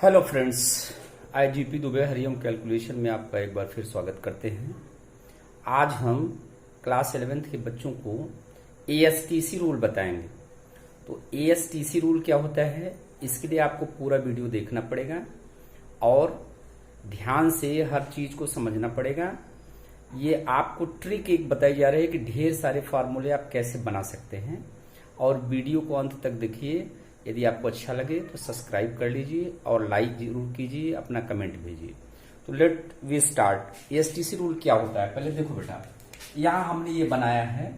Hello friends, IGP Dubey Hariom calculation में आपका एक बार फिर स्वागत करते हैं। आज हम क्लास 11th के बच्चों को एएसटीसी रूल बताएंगे। तो एएसटीसी रूल क्या होता है, इसके लिए आपको पूरा वीडियो देखना पड़ेगा और ध्यान से हर चीज को समझना पड़ेगा। ये आपको ट्रिक एक बताई जा रही है कि ढेर सारे फार्मूले आप कैसे बना सकते हैं, और वीडियो को अंत तक देखिए। यदि आपको अच्छा लगे तो सब्सक्राइब कर लीजिए और लाइक जरूर कीजिए, अपना कमेंट भेजिए। तो लेट वी स्टार्ट। एएसटीसी रूल क्या होता है, पहले देखो बेटा, यहां हमने ये बनाया है,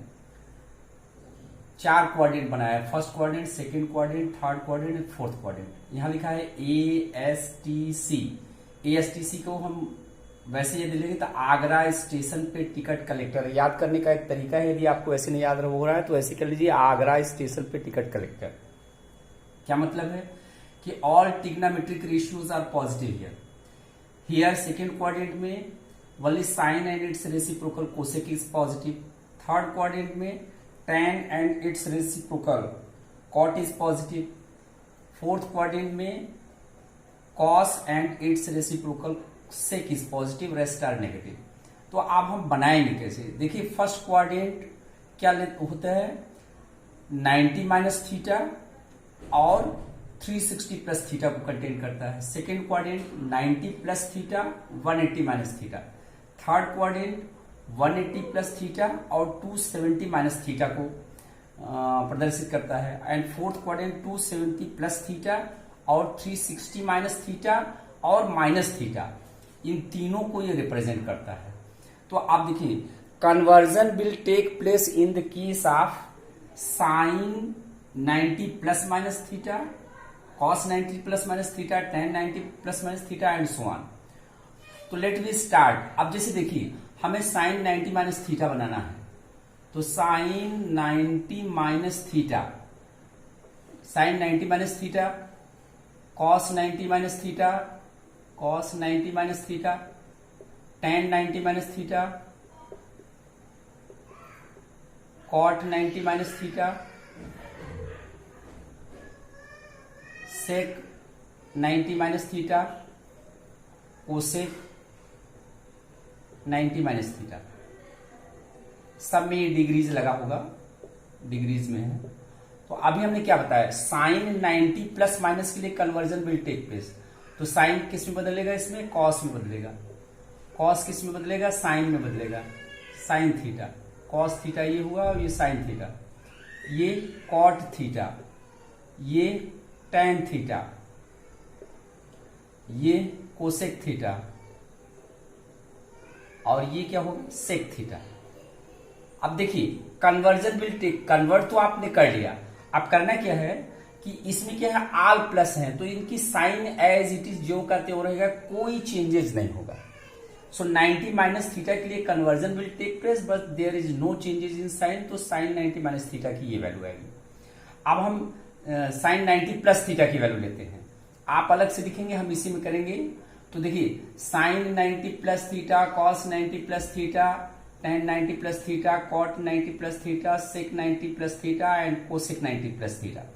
4 क्वाड्रेंट बनाया है। First quadrant, second quadrant, third quadrant and fourth quadrant. यहां लिखा है एएसटीसी। एएसटीसी को हम वैसे यदि लेंगे तो आगरा स्टेशन पे टिकट कलेक्टर। याद करने का एक तरीका है, यदि आपको ऐसे नहीं याद हो रहा है तो ऐसे कर लीजिए, आगरा स्टेशन पे टिकट कलेक्टर। क्या मतलब है कि all trigonometric ratios are positive here. Here second quadrant में only sine and its reciprocal cosec is positive. Third quadrant में tan and its reciprocal cot is positive. Fourth quadrant में cos and its reciprocal sec is positive, rest are negative. तो अब हम बनाएंगे कैसे, देखिए first quadrant क्या होता है, 90 माइनस थीटा और 360 प्लस थीटा को कंटेन करता है। Second quadrant 90 plus theta, 180 minus theta. Third quadrant 180 plus theta और 270 माइनस थीटा को प्रदर्शित करता है। And fourth quadrant 270 plus theta और 360 माइनस थीटा और माइनस थीटा, इन तीनों को ये रिप्रेजेंट करता है। तो आप देखिए, conversion will take place in the case of sine 90 plus minus theta, cos 90 plus minus theta, tan 90 plus minus theta and so on. तो लेट वी स्टार्ट। अब जैसे देखिए, हमें साइन 90 माइनस थीटा बनाना है, तो sine 90 minus theta, sine 90 minus theta, cos 90 minus theta, cos 90 minus theta, tan 90 minus theta, cot 90 minus theta, sec 90 minus theta, cosec 90 minus theta. सब में ये डिग्रीज लगा होगा, डिग्रीज में है। तो अभी हमने क्या बताया, साइन 90 प्लस माइनस के लिए कन्वर्जन विल टेक प्लेस। तो साइन किस में बदलेगा, इसमें कॉस में बदलेगा। कॉस किस में बदलेगा, साइन में बदलेगा। साइन थीटा, कॉस थीटा ये हुआ और ये साइन थीटा, ये कॉट थीटा, ये टैन थीटा, ये कोसेक थीटा और ये क्या होगा, सेक थीटा। अब देखिए, कन्वर्जन विल टेक, कन्वर्ट तो आपने कर लिया। अब करना क्या है कि इसमें क्या है, आल प्लस है, तो इनकी साइन एज इट इज जो करते हो रहेगा, कोई चेंजेस नहीं होगा। सो 90 माइनस थीटा के लिए conversion will take place, but there is no changes in sine, तो साइन 90 माइनस थीटा की ये वैल्यू आएगी। अब हम साइन 90 प्लस थीटा की वैल्यू लेते हैं, आप अलग से लिखेंगे, हम इसी में करेंगे। तो देखिए, sine 90 plus theta, cos 90 plus theta, tan 90 plus theta, cot 90 plus theta, sec 90 plus theta and cosec 90 plus theta.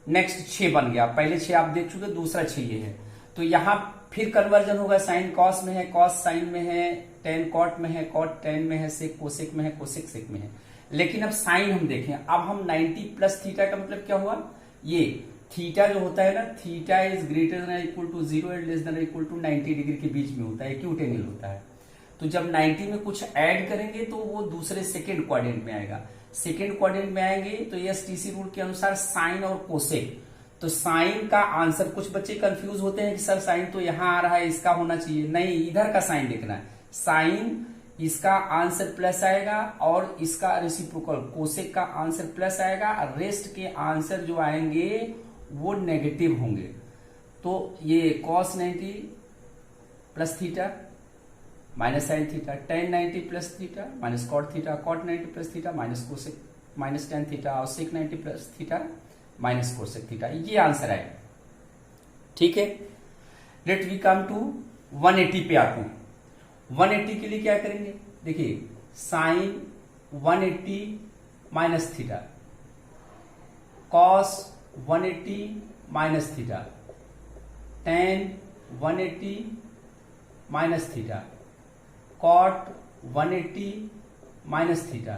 Next 6 बन गया, पहले 6 आप देख चुके, दूसरा 6 ये है। तो यहां फिर कन्वर्जन होगा, साइन कॉस में है, कॉस साइन में है, tan कॉट में है, कॉट tan में है, सेक कोसेक में है, कोसेक सेक में है। लेकिन अब साइन हम देखें, अब हम 90 प्लस थीटा का मतलब क्या हुआ, ये थीटा जो होता है ना, theta is greater than equal to 0 and less than equal to 90 degree के बीच में होता है, एक्यूट एंगल होता है। तो जब 90 में कुछ ऐड करेंगे तो वो दूसरे सेकेंड क्वाड्रेंट में आएगा। सेकेंड क्वाड्रेंट में आएंगे तो एएसटीसी रूल के अनुसार साइन और कोसेक, तो साइन का आंसर, कुछ बच्चे कंफ्यूज होते हैं कि सर साइन तो यहां आ रहा है, इसका होना चाहिए, नहीं, इधर का साइन देखना है। साइन इसका आंसर प्लस आएगा और इसका रेसिप्रोकल कोसेक का आंसर प्लस आएगा, रेस्ट के आंसर जो आएंगे वो नेगेटिव होंगे। तो ये cos 90 plus theta minus sine theta, tan 90 plus theta minus cot theta, cot 90 plus theta minus cosec minus tan theta और sec 90 plus theta minus cosec theta, ये आंसर आएगा। ठीक है, लेट वी कम टू 180 पे आते हैं। 180 के लिए क्या करेंगे, देखिए sine 180 minus theta, cos 180 minus theta, tan 180 minus theta, cot 180 minus theta,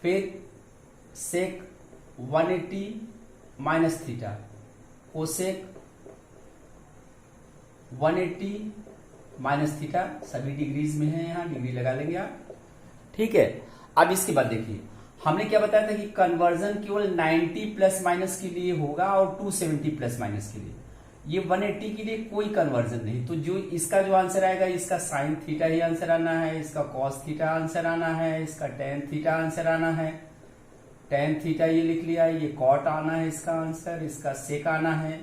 फिर sec 180 minus theta, cosec 180 minus theta, सभी डिग्रीज में है, यहां डिग्री लगा लेंगे आप। ठीक है, अब इसके बाद देखिए हमने क्या बताया था कि कन्वर्जन केवल 90 प्लस माइनस के लिए होगा और 270 प्लस माइनस के लिए, ये 180 के लिए कोई कन्वर्जन नहीं। तो जो इसका जो आंसर आएगा, इसका साइन थीटा ही आंसर आना है, इसका कॉस थीटा आंसर आना है, इसका टेन थीटा आंसर आना है, टेन थीटा ये लिख लिया, ये कॉट आना है इसका आंसर, इसका सेक आना है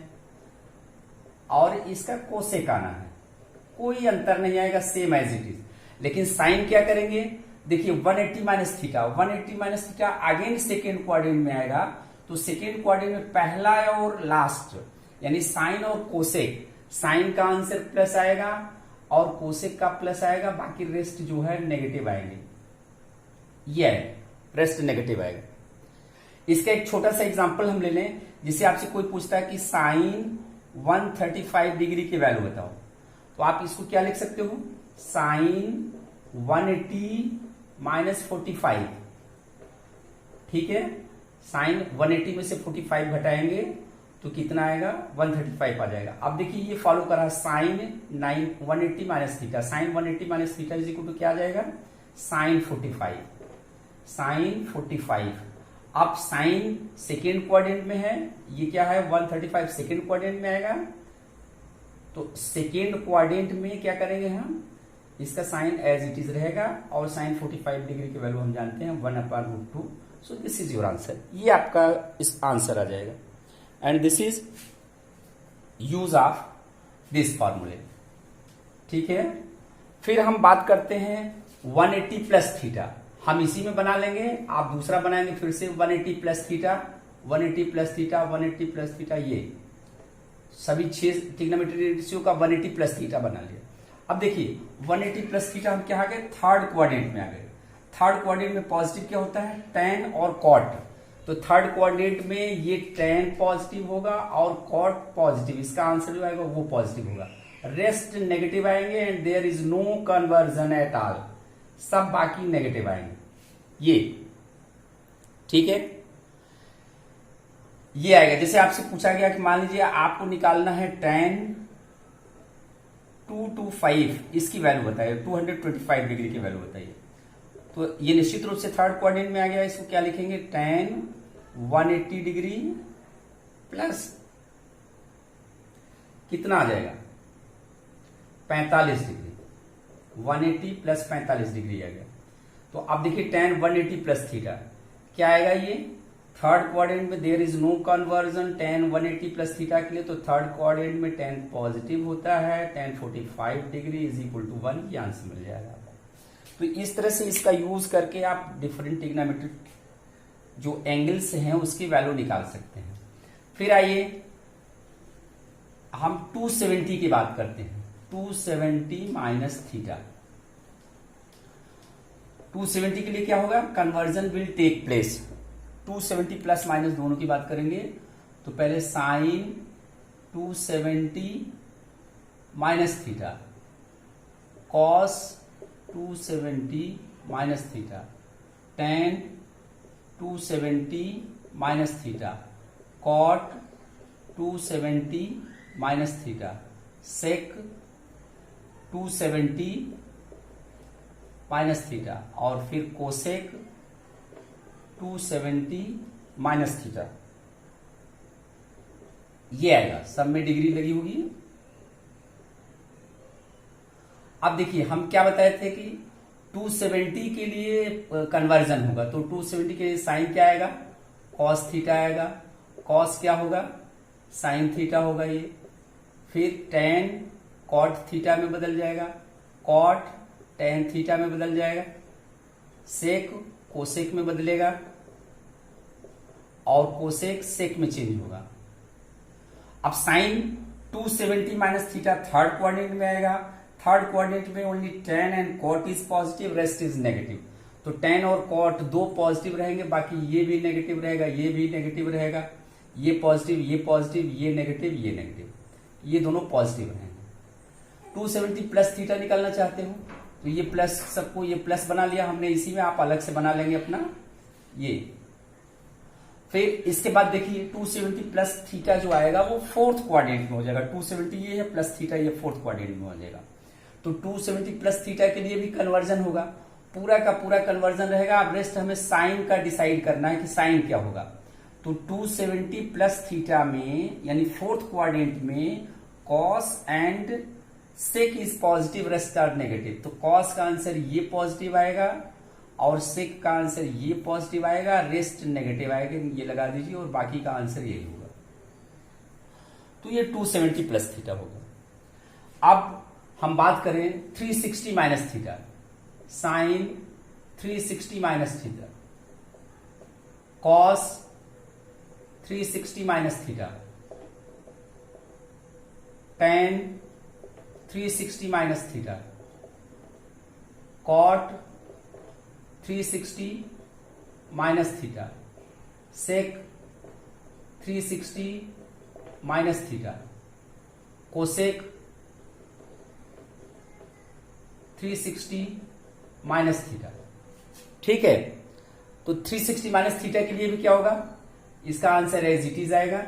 और इसका कोसेक आना है। कोई अंतर नहीं आएगा, सेम एज इट इज। लेकिन साइन क्या करेंगे, देखिए 180 minus theta, 180 minus theta again second quadrant में आएगा, तो सेकेंड क्वाड्रेंट में पहला और लास्ट यानी साइन और कोसेक, साइन का आंसर प्लस आएगा और कोसेक का प्लस आएगा, बाकी रेस्ट जो है नेगेटिव आएंगे, ये है रेस्ट नेगेटिव आएगा। इसका एक छोटा सा एग्जांपल हम ले लें, जिसे आपसे कोई पूछता है कि साइन 135 डिग्री की वैल्यू बताओ, तो आप इसको क्या लिख सकते हो, साइन 180 माइनस 45। ठीक है, साइन 180 में से 45 घटाएंगे तो कितना आएगा, 135 आ जाएगा। अब देखिए ये फॉलो करा sine 180 minus theta, sine 180 minus theta is equal to क्या आ जाएगा, साइन 45, साइन 45। अब साइन सेकेंड क्वाड्रेंट में है, ये क्या है 135 सेकेंड क्वाड्रेंट में आएगा, तो सेकेंड क्वाड्रेंट में क्या करेंगे हम, इसका साइन एज इट इज रहेगा और साइन 45 डिग्री की वैल्यू हम जानते हैं 1/√2। So this is your answer, ये आपका इस आंसर आ जाएगा। And this is use of this फॉर्मूले। ठीक है, फिर हम बात करते हैं 180 प्लस थीटा, हम इसी में बना लेंगे, आप दूसरा बनाएंगे फिर से 180 plus theta, 180 plus theta, 180 plus theta, ये सभी 6 ट्रिग्नोमेट्री रेशियो का 180 प्लस थीटा बना लिया। अब देखिए 180 प्लस थीटा हम क्या आ गए, थर्ड क्वाड्रेंट में आ गए। थर्ड क्वाड्रेंट में पॉजिटिव क्या होता है, tan और cot, तो थर्ड क्वाड्रेंट में ये tan पॉजिटिव होगा और cot पॉजिटिव, इसका आंसर जो आएगा वो पॉजिटिव होगा, रेस्ट नेगेटिव आएंगे and there is no conversion at all, सब बाकी नेगेटिव आएंगे ये। ठीक है, ये आएगा। जैसे आपसे पूछा गया कि मान लीजिए आपको निकालना है tan 225, इसकी वैल्यू बताइए, 225 डिग्री की वैल्यू बताइए, तो ये निश्चित रूप से थर्ड क्वाड्रेंट में आ गया, इसको क्या लिखेंगे, tan 180 डिग्री प्लस कितना आ जाएगा, 45 डिग्री, 180 प्लस 45 डिग्री आ गया। तो अब देखिए tan 180 प्लस थीटा क्या आएगा, ये थर्ड क्वाड्रेंट में there is no conversion tan 180 plus theta के लिए, तो थर्ड क्वाड्रेंट में tan पॉजिटिव होता है, tan 45 degree is equal to 1, ये आंसर मिल जाएगा। तो इस तरह से इसका यूज करके आप डिफरेंट ट्रिग्नोमेट्रिक जो एंगल्स हैं उसकी वैल्यू निकाल सकते हैं। फिर आइए हम 270 की बात करते हैं, 270 माइनस थीटा। 270 के लिए क्या होगा, conversion will take place, 270 plus minus दोनों की बात करेंगे, तो पहले sine 270 minus theta, cos 270 minus theta, tan 270 minus theta, cot 270 minus theta, sec 270 minus theta और फिर कोसेक 270 माइनस थीटा, ये आएगा, सब में डिग्री लगी होगी। अब देखिए हम क्या बताए थे कि 270 के लिए कन्वर्जन होगा, तो 270 के लिए साइन क्या आएगा, कॉस थीटा आएगा, कॉस क्या होगा, साइन थीटा होगा ये, फिर tan कॉट थीटा में बदल जाएगा, कॉट tan थीटा में बदल जाएगा, सेक कोसेक में बदलेगा और कोसेक सेक में चेंज होगा। अब sine 270 minus theta third quadrant में आएगा, थर्ड क्वाड्रेंट में only tan and cot is positive, rest is negative, तो tan और cot दो पॉजिटिव रहेंगे, बाकी ये भी नेगेटिव रहेगा, ये भी नेगेटिव रहेगा, ये पॉजिटिव, ये पॉजिटिव, ये नेगेटिव, ये नेगेटिव, ये दोनों पॉजिटिव हैं। 270 प्लस थीटा निकालना चाहते हो तो ये प्लस, सबको ये प्लस बना लिया हमने इसी में, आप अलग से बना लेंगे अपना ये। फिर इसके बाद देखिए 270 प्लस थीटा जो आएगा वो फोर्थ क्वाड्रेंट में हो जाएगा। 270 ये है प्लस थीटा ये फोर्थ क्वाड्रेंट में हो जाएगा। तो 270 प्लस थीटा के लिए भी कन्वर्जन होगा, पूरा का पूरा कन्वर्जन रहेगा। अब रेस्ट हमें साइन का डिसाइड करना है कि साइन क्या होगा। तो 270 प्लस थीटा में यानी फोर्थ क्वाड्रेंट में cos and sec is positive, rest are negative. तो कॉस का आंसर ये पॉजिटिव आएगा और सेक का आंसर ये पॉजिटिव आएगा, रेस्ट नेगेटिव आएगा, ये लगा दीजिए और बाकी का आंसर यही होगा। तो ये 270 प्लस थीटा होगा। अब हम बात करें 360 minus theta, sine 360 minus theta, cos 360 minus theta, tan 360 minus theta, cot 360 minus theta, sec 360 minus theta, cosec 360 minus theta. ठीक है, तो 360 माइनस थीटा के लिए भी क्या होगा, इसका आंसर एज इट इज आएगा।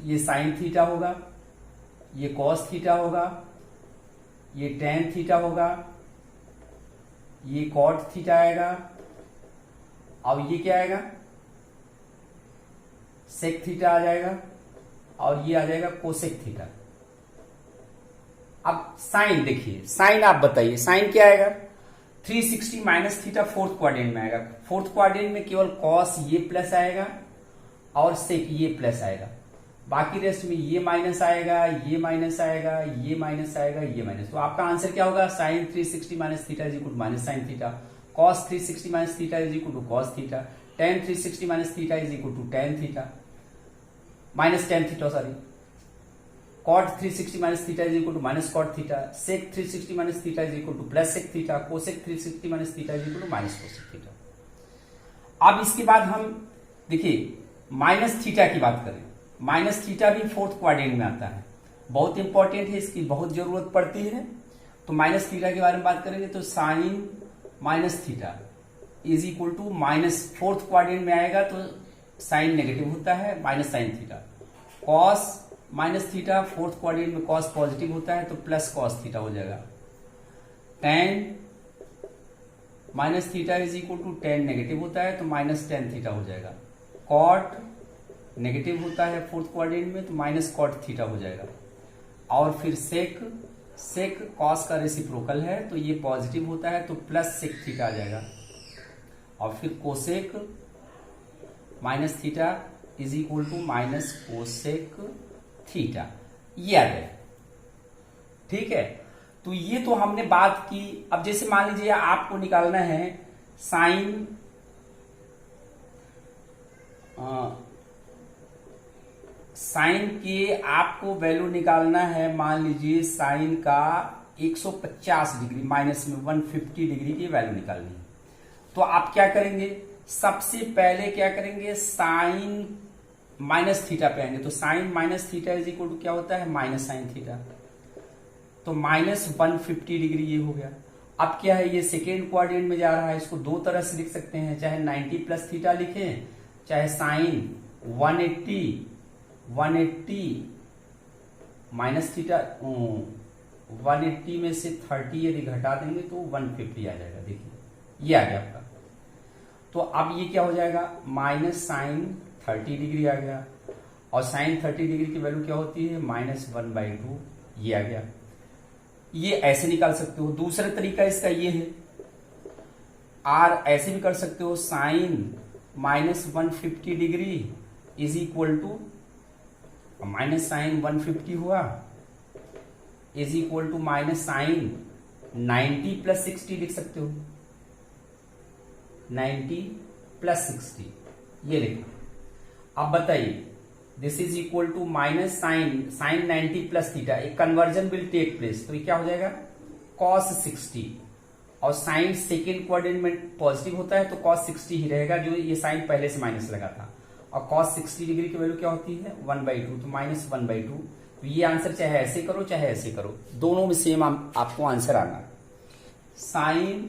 ये साइन थीटा होगा, ये कॉस थीटा होगा, ये टेन थीटा होगा, ये कॉट थीटा आएगा, अब ये क्या आएगा, सेक थीटा आ जाएगा और ये आ जाएगा कोसेक थीटा। अब साइन देखिए, साइन आप बताइए साइन क्या आएगा। 360 माइनस थीटा फोर्थ क्वाड्रेंट में आएगा। फोर्थ क्वाड्रेंट में केवल कॉस ये प्लस आएगा और सेक ये प्लस आएगा, बाकी रेस्ट में ये माइनस आएगा, ये माइनस आएगा, ये माइनस आएगा, ये माइनस। तो आपका आंसर क्या होगा, sine 360 minus theta is equal to minus sine theta, cos 360 minus theta is equal to cos theta, tan 360 minus theta is equal to tan theta minus tan theta, sorry, cot 360 minus theta is equal to minus cot theta, sec 360 minus theta is equal to plus sec theta, cosec 360 minus theta is equal to minus cosec theta. अब इसके बाद हम देखिए minus theta की बात करें। Minus theta भी fourth quadrant में आता है, बहुत इंपॉर्टेंट है, इसकी बहुत जरूरत पड़ती है। तो माइनस थीटा के बारे में बात करेंगे तो sine minus theta is equal to minus, fourth quadrant में आएगा तो साइन नेगेटिव होता है, minus sine theta. Cos minus theta fourth quadrant में कॉस पॉजिटिव होता है तो प्लस कॉस थीटा हो जाएगा। Tan minus theta is equal to tan negative होता है तो माइनस टेन थीटा हो जाएगा। कॉट नेगेटिव होता है फोर्थ क्वाड्रेंट में तो माइनस कॉट थीटा हो जाएगा। और फिर सेक, सेक कॉस का रेसिप्रोकल है तो ये पॉजिटिव होता है तो प्लस सेक थीटा आ जाएगा। और फिर cosec minus theta is equal to minus cosec theta, ये आ गया। ठीक है, तो ये तो हमने बात की। अब जैसे मान लीजिए आपको निकालना है साइन साइन के आपको वैल्यू निकालना है, मान लीजिए साइन का 150 डिग्री माइनस में 150 डिग्री की वैल्यू निकालनी है। तो आप क्या करेंगे, सबसे पहले क्या करेंगे, साइन माइनस थीटा पे आएंगे। तो sine minus theta is equal to क्या होता है, माइनस साइन थीटा, तो माइनस 150 डिग्री ये हो गया। अब क्या है, ये सेकेंड क्वाड्रेंट में जा रहा है, इसको दो तरह से लिख सकते हैं, चाहे 90 प्लस थीटा लिखें, चाहे साइन 180 माइनस थीटा, 180 में से 30 यदि घटा देंगे तो 150 आ जाएगा। देखिए ये आ गया आपका। तो अब ये क्या हो जाएगा, माइनस साइन 30 डिग्री आ गया और साइन 30 डिग्री की वैल्यू क्या होती है, माइनस 1/2, ये आ गया। ये ऐसे निकाल सकते हो। दूसरा तरीका इसका ये है, आर ऐसे भी कर सकते हो, sine minus 150 degree is equal to minus sine 150 हुआ is equal to minus sine 90 plus 60 लिख सकते हो, 90 प्लस 60 ये लिखो। अब बताइए, this is equal to minus sine 90 plus theta, एक कन्वर्जन विल टेक प्लेस, तो ये क्या हो जाएगा, कॉस 60। और साइन सेकेंड क्वाड्रेंट में पॉजिटिव होता है तो कॉस 60 ही रहेगा, जो ये साइन पहले से माइनस लगा था। और कॉस 60 डिग्री की वैल्यू क्या होती है, 1/2, तो माइनस 1/2 तो ये आंसर चाहे ऐसे करो चाहे ऐसे करो, दोनों में सेम आपको आंसर आना। Sign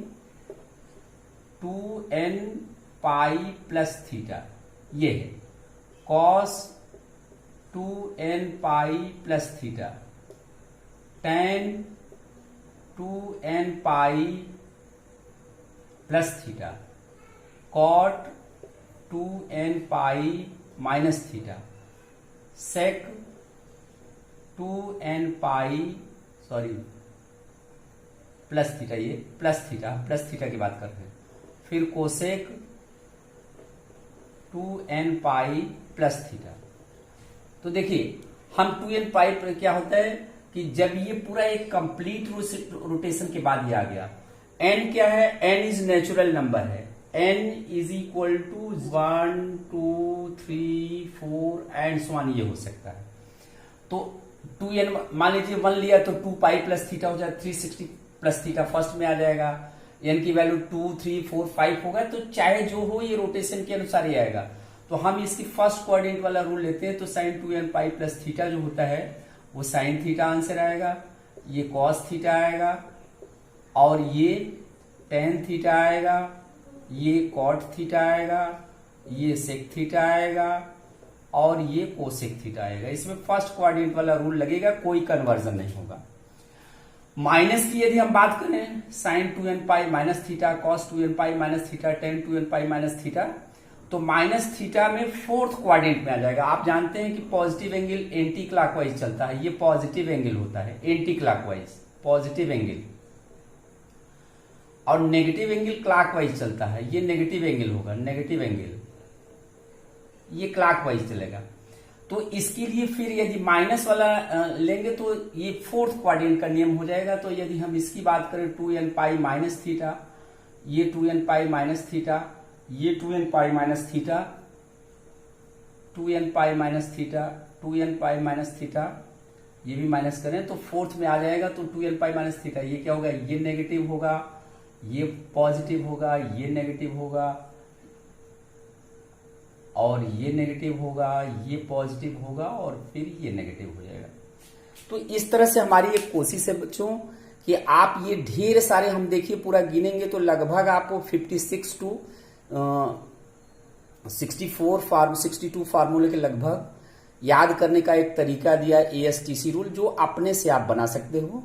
2n pi plus theta ये है, cos 2n pi plus theta, tan 2n pi plus theta, cot 2n pi minus theta, sec 2n pi plus theta, ये प्लस थीटा की बात करते हैं। फिर cosec 2n pi plus theta. तो देखिए हम 2n पाई पर क्या होता है कि जब ये पूरा एक कंप्लीट रोटेशन के बाद ये आ गया, n क्या है, n इज नेचुरल नंबर है, n is equal to 1 2 3 4 and so on, ये हो सकता है। तो 2n मान लीजिए 1 लिया तो 2 पाई प्लस थीटा हो जाए, 360 प्लस थीटा फर्स्ट में आ जाएगा, n की वैल्यू 2 3 4 5 होगा, तो चाहे जो हो ये रोटेशन के अनुसार ही आएगा। तो हम इसकी फर्स्ट कोऑर्डिनेट वाला रूल लेते हैं, तो sign 2n pi plus theta जो होता है वो साइन थीटा आंसर आएगा, ये कॉस थीटा आएगा, और ये टेन थीटा आएगा, ये कॉट थीटा आएगा, ये सेक थीटा आएगा, और ये कोसेक थीटा आएगा। इसमें फर्स्ट कोऑर्डिनेट वाला रूल लगेगा, कोई कन्वर्जन नहीं होगा। माइनस की यदि हम बात करें, sine 2n pi minus theta, cos 2n pi minus theta, tan 2n pi minus theta, तो माइनस थीटा में फोर्थ क्वाड्रेंट में आ जाएगा। आप जानते हैं कि पॉजिटिव एंगल एंटी क्लॉकवाइज चलता है, ये पॉजिटिव एंगल होता है, एंटी क्लॉकवाइज पॉजिटिव एंगल, और नेगेटिव एंगल क्लॉकवाइज चलता है, ये नेगेटिव एंगल होगा, नेगेटिव एंगल ये क्लॉकवाइज चलेगा। तो इसके लिए फिर यदि माइनस वाला लेंगे तो ये फोर्थ क्वाड्रेंट का नियम हो जाएगा। तो यदि हम इसकी बात करें 2n पाई माइनस थीटा, ये 2n पाई माइनस थीटा, ये 2n pi minus theta, 2n pi minus theta, 2n pi minus theta, ये भी माइनस करें तो फोर्थ में आ जाएगा। तो 2n पाई माइनस थीटा ये क्या होगा, ये नेगेटिव होगा, ये पॉजिटिव होगा, ये नेगेटिव होगा, और ये नेगेटिव होगा, ये पॉजिटिव होगा, और फिर ये नेगेटिव हो जाएगा। तो इस तरह से हमारी एक कोशिश है बच्चों कि आप ये ढेर सारे, हम देखिए पूरा गिनेंगे तो लगभग आपको 56 टू 62 फार्मूले के लगभग याद करने का एक तरीका दिया ASTC रूल, जो अपने से आप बना सकते हो।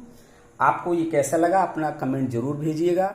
आपको ये कैसा लगा अपना कमेंट जरूर भेजिएगा।